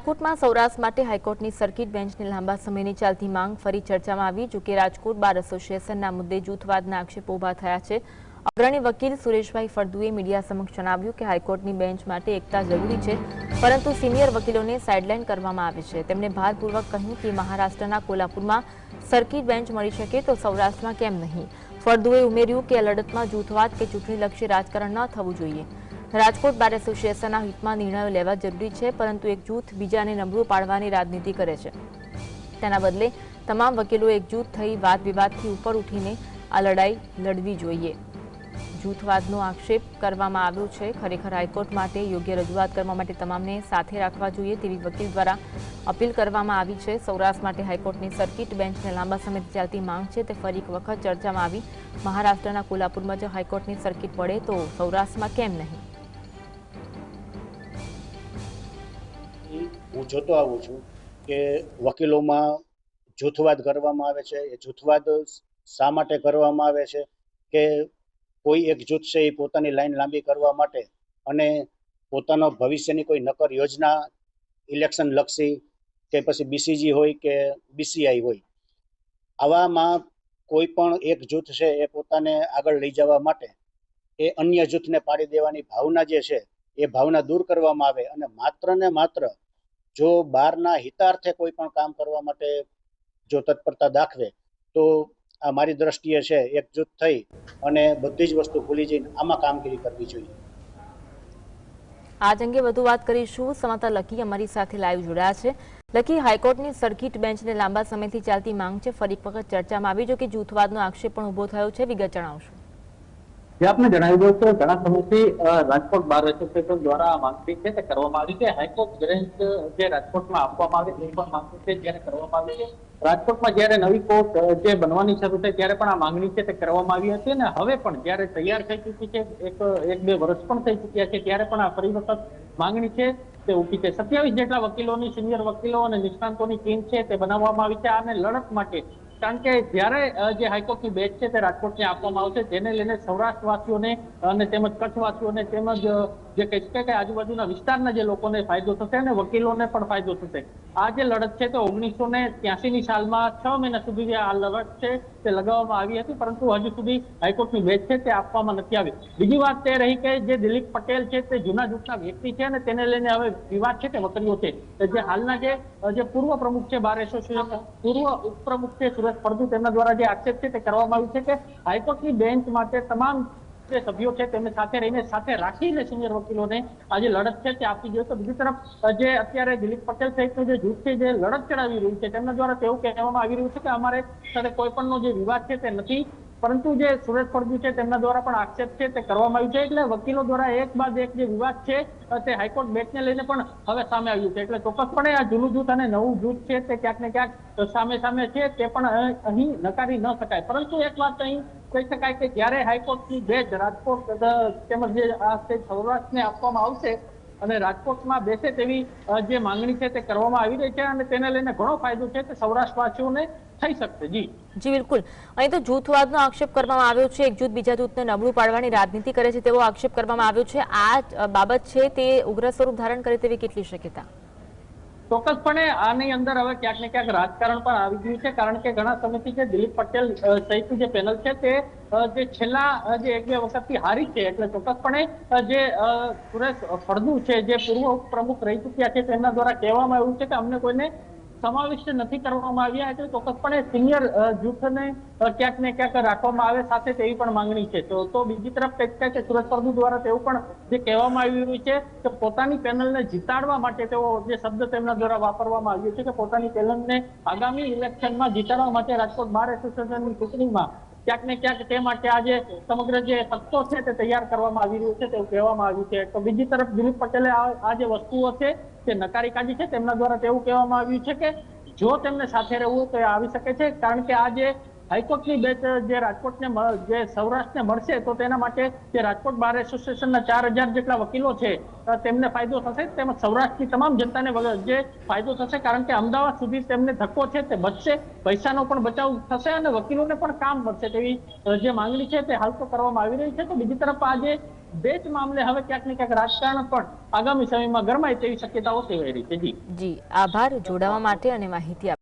રાજકોટમાં સૌરાષ્ટ્ર માટે હાઈકોર્ટની સર્કિટ બેન્ચની લાંબા સમયની ચાલતી માંગ ફરી ચર્ચામાં આવી। જો કે રાજકોટ બાર એસોસિએશનના મુદ્દે જૂથવાદના આક્ષેપો ઉભા થયા છે। અગ્રણી વકીલ સુરેશભાઈ ફળદુએ મીડિયા સમક્ષ જણાવ્યું કે હાઈકોર્ટની બેન્ચ માટે એકતા જરૂરી છે, પરંતુ સિનિયર વકીલોને સાઇડલાઇન કરવામાં આવે છે। તેમણે ભારપૂર્વક કહ્યું કે મહારાષ્ટ્રના કોલ્હાપુરમાં સર્કિટ બેન્ચ મળી શકે તો સૌરાષ્ટ્રમાં કેમ નહીં। ફળદુએ ઉમેર્યું કે આ લડતમાં જૂથવાદ કે ચૂંટણીલક્ષી રાજકારણ ન થવું જોઈએ। રાજકોટ બાર એસોસિએશનના હિતમાં નિર્ણયો લેવા જરૂરી છે, પરંતુ એક જૂથ બીજાને નબળું પાડવાની રાજનીતિ કરે છે। તેના બદલે તમામ વકીલો એકજૂથ થઈ વાદ વિવાદથી ઉપર ઉઠીને આ લડાઈ લડવી જોઈએ। જૂથવાદનો આક્ષેપ કરવામાં આવ્યો છે। ખરેખર હાઈકોર્ટ માટે યોગ્ય રજૂઆત કરવા માટે તમામને સાથે રાખવા જોઈએ તેવી વકીલ દ્વારા અપીલ કરવામાં આવી છે। સૌરાષ્ટ્ર માટે હાઈકોર્ટની સર્કિટ બેન્ચને લાંબા સમયથી ચાલતી માંગ છે તે ફરી એક વખત ચર્ચામાં આવી। મહારાષ્ટ્રના કોલ્હાપુરમાં જો હાઈકોર્ટની સર્કિટ પડે તો સૌરાષ્ટ્રમાં કેમ નહીં। હું જોતો આવું છું કે વકીલોમાં જૂથવાદ કરવામાં આવે છે। એ જૂથવાદ શા માટે કરવામાં આવે છે કે કોઈ એક જૂથ છે એ પોતાની લાઈન લાંબી કરવા માટે અને પોતાનો ભવિષ્યની કોઈ નક્કર યોજના ઇલેક્શન લક્ષી કે પછી બીસીજી હોય કે બીસીઆઈ હોય, આવામાં કોઈ પણ એક જૂથ છે એ પોતાને આગળ લઈ જવા માટે એ અન્ય જૂથને પાડી દેવાની ભાવના જે છે એ ભાવના દૂર કરવામાં આવે અને માત્ર ને માત્ર જો બહારના હિતાર્થે કોઈ પણ કામ કરવા માટે જો તત્પરતા દાખવે તો આ મારી દ્રષ્ટિએ છે એકજૂથ થઈ અને બધી જ વસ્તુ ભૂલી જઈને આમાં કામગીરી કરવી જોઈએ। આજ અંગે વધુ વાત કરીશું। સમાચાર લકી અમારી સાથે લાઈવ જોડાયા છે। લકી, હાઈકોર્ટની સર્કિટ બેન્ચને લાંબા સમયથી ચાલતી માંગ છે, ફરી એક વખત ચર્ચામાં આવી। જો કે જૂથવાદનો આક્ષેપ પણ ઉભો થયો છે, વિગત જણાવશો। આપને જણાવી દઉં કે ઘણા સમયથી રાજકોટ બાર એસોસિએશન દ્વારા આ માંગણી છે તે કરવામાં આવી છે। હાઈકોર્ટ બેન્ચ જે રાજકોટમાં આપવામાં આવે તે પણ માંગણી છે જ્યારે કરવામાં આવી છે। રાજકોટમાં જ્યારે નવી કોર્ટ જે બનવાની શરૂ થઈ ત્યારે પણ આ માંગણી છે તે કરવામાં આવી હતી અને હવે પણ જ્યારે તૈયાર થઈ ચૂકી છે, એક બે વર્ષ પણ થઈ ચૂક્યા છે, ત્યારે પણ આ ફરી વખત માંગણી છે તે ઉઠી છે। 27 જેટલા વકીલોની, સિનિયર વકીલો અને નિષ્ણાંતોની ટીમ છે તે બનાવવામાં આવી છે આને લડત માટે। કારણ કે જ્યારે જે હાઈકોર્ટની બેન્ચ છે તે રાજકોટને આપવામાં આવશે, જેને લઈને સૌરાષ્ટ્રવાસીઓને અને તેમજ કચ્છવાસીઓને તેમજ જે કહી શકાય કે આજુબાજુના વિસ્તારના જે લોકોને ફાયદો થશે અને વકીલોને પણ ફાયદો થશે। આ જે લડત છે તે 1983ની સાલમાં 6 મહિના સુધી આ લડત છે તે લગાવવામાં આવી હતી, પરંતુ હજુ સુધી હાઈકોર્ટની બેન્ચ છે તે આપવામાં નથી આવી। બીજી વાત તે રહી કે જે દિલીપ પટેલ છે તે જૂના જૂથના વ્યક્તિ છે અને તેને લઈને હવે વિવાદ છે તે વકર્યો છે। જે હાલના જે પૂર્વ પ્રમુખ છે બાર એસોસિએશન, પૂર્વ ઉપપ્રમુખ છે સુરેશ ફળદુ, તેમના દ્વારા જે આક્ષેપ છે તે કરવામાં આવ્યું છે કે હાઈકોર્ટની બેન્ચ માટે તમામ જે સભ્યો છે તેમને સાથે રહીને, સાથે રાખીને સિનિયર વકીલોને આ જે લડત છે તે આપવી જોઈએ। તો બીજી તરફ જે અત્યારે દિલીપ પટેલ સહિતનું જે જૂથ છે જે લડત ચડાવી રહ્યું છે તેમના દ્વારા તેવું કહેવામાં આવી રહ્યું છે કે અમારે સાથે કોઈ પણનો જે વિવાદ છે તે નથી, પરંતુ જે સુરેશ ફળદુ છે તેમના દ્વારા પણ આક્ષેપ છે તે કરવામાં આવ્યું છે। એટલે વકીલો દ્વારા એક બાદ એક જે વિવાદ છે તે હાઈકોર્ટ બેન્ચને લઈને પણ હવે સામે આવ્યું છે। એટલે ચોક્કસપણે આ જૂનું જૂથ અને નવું જૂથ છે તે ક્યાંક ને ક્યાંક સામે સામે છે તે પણ અહીં નકારી ન શકાય। પરંતુ એક વાત અહીં કહી શકાય કે જ્યારે હાઈકોર્ટની બેન્ચ રાજકોટ તેમજ જે આ સૌરાષ્ટ્રને આપવામાં આવશે અને રાજકોટમાં બેસે તેવી જે માંગણી છે તે કરવામાં આવી રહી છે અને તેને લઈને ઘણો ફાયદો છે તે સૌરાષ્ટ્રવાસીઓને થઈ શકશે। જી બિલકુલ, અહીં તો જૂથવાદનો આક્ષેપ કરવામાં આવ્યો છે, એક જૂથ બીજા જૂથને નબળું પાડવાની રાજનીતિ કરે છે તેવો આક્ષેપ કરવામાં આવ્યો છે। આ બાબત છે તે ઉગ્ર સ્વરૂપ ધારણ કરે તેવી કેટલી શક્યતા? ચોક્કસપણે આની અંદર હવે ક્યાંક ને ક્યાંક રાજકારણ પણ આવી ગયું છે, કારણ કે ઘણા સમયથી જે દિલીપ પટેલ સહિતનું જે પેનલ છે તે જે છેલ્લા જે એક બે વખતથી હારી છે। એટલે ચોક્કસપણે જે સુરેશ ફળદુ છે જે પૂર્વ પ્રમુખ રહી ચૂક્યા છે તેમના દ્વારા કહેવામાં આવ્યું છે કે અમને કોઈને સમાવિષ્ટ નથી કરવામાં આવ્યા, એટલે ચોક્કસપણે સિનિયર જૂથને ક્યાંક ને ક્યાંક રાખવામાં આવે સાથે તેવી પણ માંગણી છે। તો બીજી તરફ કહી શકાય કે સુરેશ ફળદુ દ્વારા તેવું પણ જે કહેવામાં આવી રહ્યું છે કે પોતાની પેનલને જીતાડવા માટે તેઓ જે શબ્દ તેમના દ્વારા વાપરવામાં આવ્યો છે કે પોતાની પેનલને આગામી ઇલેક્શનમાં જીતાડવા માટે રાજકોટ બાર એસોસિએશનની ચૂંટણીમાં ક્યાંક ને ક્યાંક તે માટે આજે સમગ્ર જે તત્વો છે તે તૈયાર કરવામાં આવી રહ્યું છે તેવું કહેવામાં આવ્યું છે। તો બીજી તરફ દિલીપ પટેલે આ જે વસ્તુઓ છે તે નકારી કાઢી છે। તેમના દ્વારા તેવું કહેવામાં આવ્યું છે કે જો તેમને સાથે રહેવું તો એ આવી શકે છે, કારણ કે આ જે હાઈકોર્ટની બેચ જે રાજકોટને જે સૌરાષ્ટ્રને મળશે તો તેના માટે જે રાજકોટ બાર એસોસિએશનના 4000 જેટલા વકીલો છે તેમને ફાયદો થશે, તેમજ સૌરાષ્ટ્રની તમામ જનતાને જે ફાયદો થશે, કારણ કે અમદાવાદ સુધી તેમને ધક્કો છે તે બચશે, પૈસાનો પણ બચાવ થશે અને વકીલોને પણ કામ મળશે તેવી જે માંગણી છે તે હાલ તો કરવામાં આવી રહી છે. તો બીજી તરફ આજે બેચ મામલે હવે ક્યાંક ને ક્યાંક રાજકારણ પણ આગામી સમયમાં ગરમાય તેવી શક્યતાઓ સેવાઈ રહી છે. જી આભાર જોડાવા માટે અને માહિતી